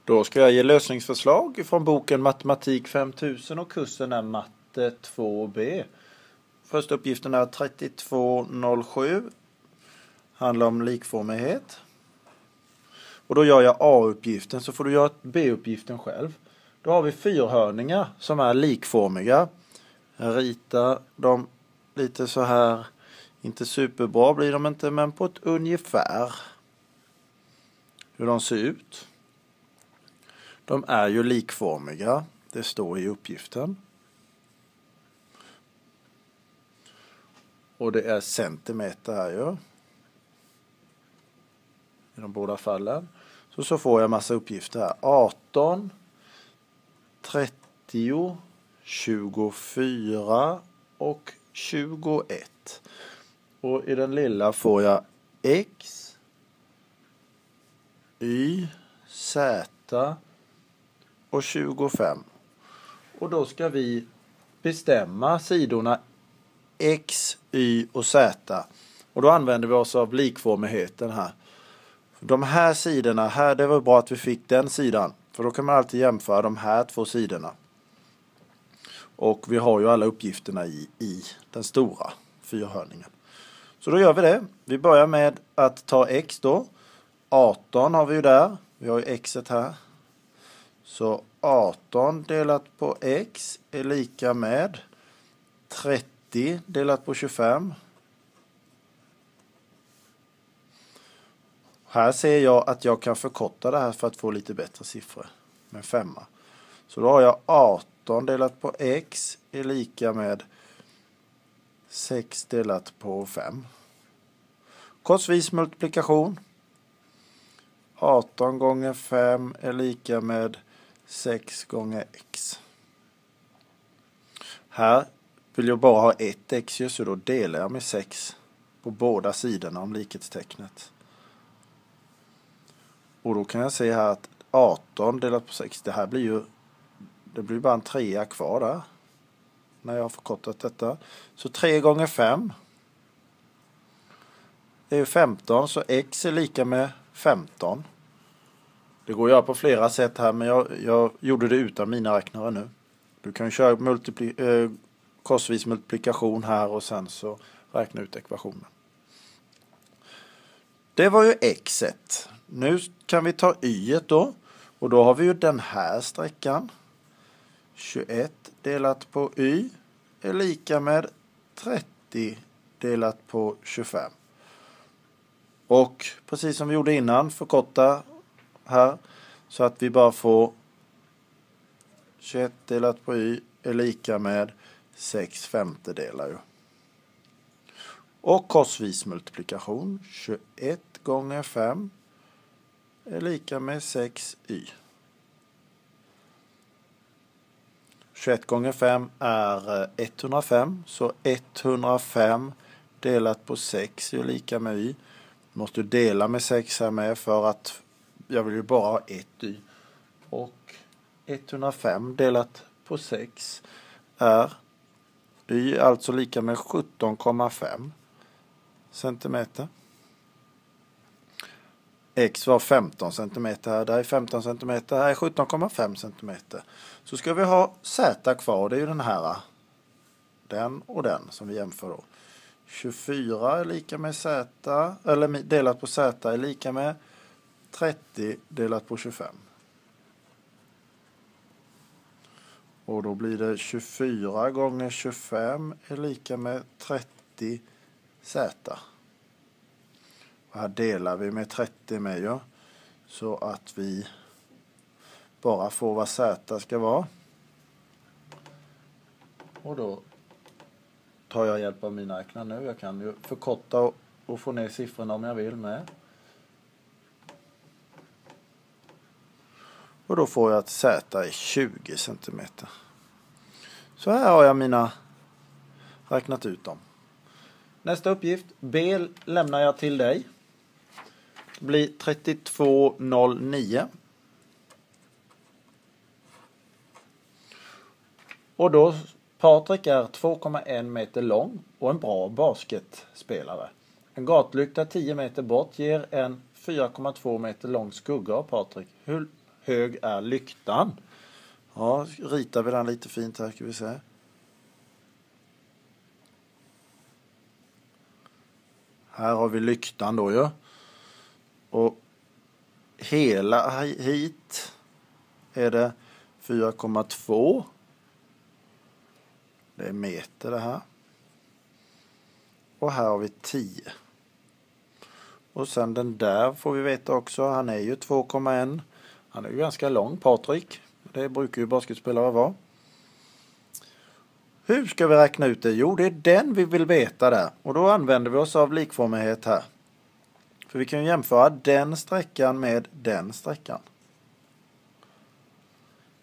Då ska jag ge lösningsförslag från boken Matematik 5000 och kursen är matte 2b. Första uppgiften är 3207. Handlar om likformighet. Och då gör jag A-uppgiften så får du göra B-uppgiften själv. Då har vi fyrhörningar som är likformiga. Jag ritar dem lite så här. Inte superbra blir de inte, men på ett ungefär. Hur de ser ut. De är ju likformiga. Det står i uppgiften. Och det är centimeter här ju. I de båda fallen. Så får jag massa uppgifter här. 18, 30, 24 och 21. Och i den lilla får jag X, Y, Z och 25. Och då ska vi bestämma sidorna X, Y och Z. Och då använder vi oss av likformigheten här. De här sidorna här, det var bra att vi fick den sidan. För då kan man alltid jämföra de här två sidorna. Och vi har ju alla uppgifterna i den stora fyrhörningen. Så då gör vi det. Vi börjar med att ta X då. 18 har vi ju där. Vi har ju Xet här. Så 18 delat på X är lika med 30 delat på 25. Här ser jag att jag kan förkorta det här för att få lite bättre siffror. Med 5. Så då har jag 18 delat på X är lika med 6 delat på 5. Korsvis multiplikation. 18 gånger 5 är lika med 6 gånger X. Här vill jag bara ha ett X så då delar jag med 6 på båda sidorna om likhetstecknet. Och då kan jag se här att 18 delat på 6, det blir bara en 3 kvar där. När jag har förkortat detta. Så 3 gånger 5 är 15, så X är lika med 15. Det går att göra på flera sätt här, men jag gjorde det utan mina räknare nu. Du kan köra korsvis multiplikation här och sen så räkna ut ekvationen. Det var ju Xet. Nu kan vi ta Y då. Och då har vi ju den här sträckan. 21 delat på Y är lika med 30 delat på 25. Och precis som vi gjorde innan, förkorta här. Så att vi bara får 21 delat på Y är lika med 6 femtedelar. Och korsvis multiplikation. 21 gånger 5 är lika med 6y. 21 gånger 5 är 105. Så 105 delat på 6 är lika med y. Måste dela med 6 här med för att jag vill ju bara ha 1y. Och 105 delat på 6 är y alltså lika med 17,5 centimeter. X var 15 centimeter här, där är 15 centimeter, här är 17,5 centimeter. Så ska vi ha Z kvar, det är ju den här. Den och den som vi jämför då. 24 är lika med Z, eller delat på Z är lika med 30 delat på 25. Och då blir det 24 gånger 25 är lika med 30 Z. Och här delar vi med 30 med ju. Så att vi bara får vad Z ska vara. Och då tar jag hjälp av mina räknare nu. Jag kan ju förkorta och få ner siffrorna om jag vill med. Och då får jag att Z är 20 cm. Så här har jag räknat ut dem. Nästa uppgift. B lämnar jag till dig. Det blir 3209. Och då Patrik är 2,1 meter lång och en bra basketspelare. En gatlykta 10 meter bort ger en 4,2 meter lång skugga av Patrik. Hur hög är lyktan? Ja, ritar vi den lite fint här, ska vi se. Här har vi lyktan då ju. Och hela hit är det 4,2. Det är meter det här. Och här har vi 10. Och sen den där får vi veta också. Han är ju 2,1. Han är ju ganska lång, Patrik. Det brukar ju basketspelare vara. Hur ska vi räkna ut det? Jo, det är den vi vill veta där. Och då använder vi oss av likformighet här. För vi kan ju jämföra den sträckan med den sträckan.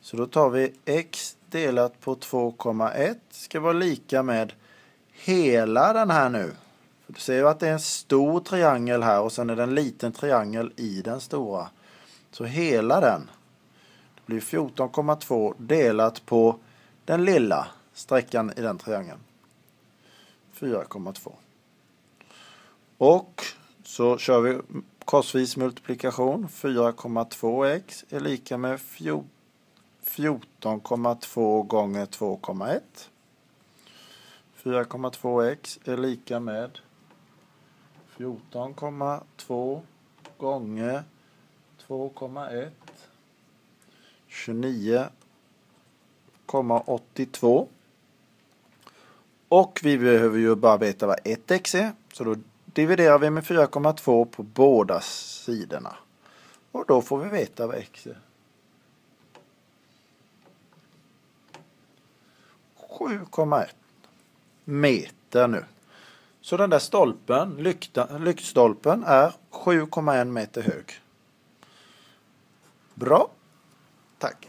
Så då tar vi x delat på 2,1 ska vara lika med hela den här nu. För du ser ju att det är en stor triangel här och sen är det en liten triangel i den stora. Så hela den blir 14,2 delat på den lilla sträckan i den triangeln. 4,2. Och så kör vi korsvis multiplikation. 4,2x är lika med 14,2 gånger 2,1. 4,2x är lika med 14,2 gånger 2,1. 29,82. Och vi behöver ju bara veta vad 1x är. Så då dividerar vi med 4,2 på båda sidorna. Och då får vi veta vad x är. 7,1 meter nu. Så den där stolpen, lyktstolpen, är 7,1 meter hög. Bra. Tack.